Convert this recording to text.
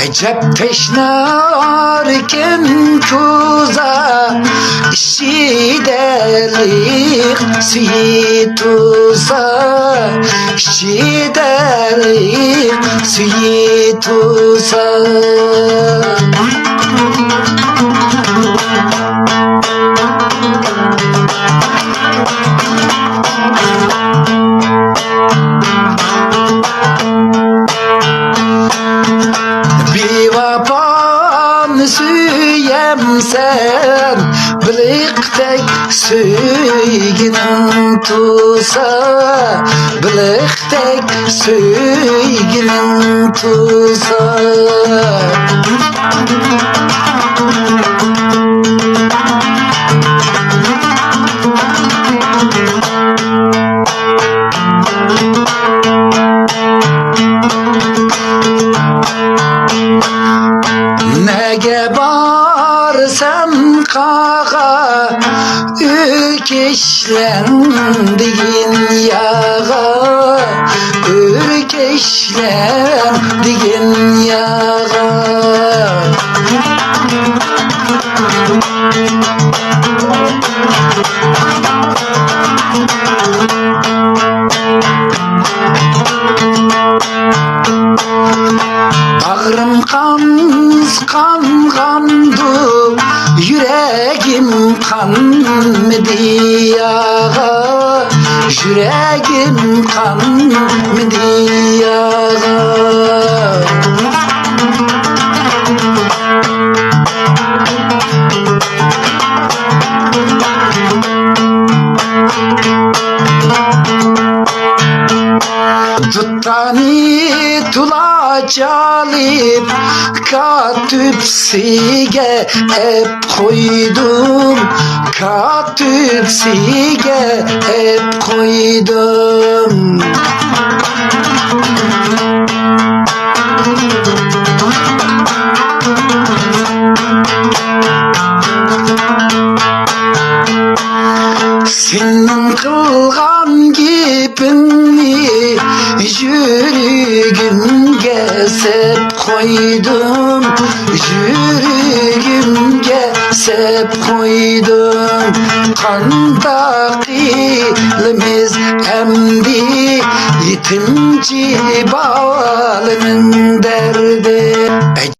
Ecep teşnarken kuza şidelik suyi tuza şidelik suyi tuza. Süyem sen biliktek süyginin tuza biliktek süyginin tuza. Nege barsam kağa ürkeşlendiğin yağa ürkeşlendiğin yağa. Bağrım kandı, yüreğim kanmadı yağa, yüreğim kanmadı yağa. Tuttani tula çalıp katüpsige hep koydum, katüpsige hep koydum. Senin kılgan gibini yüreğimge sep koydum, yüreğimge sep koydum. Kandakilimiz emdi, yetimci balının derdi.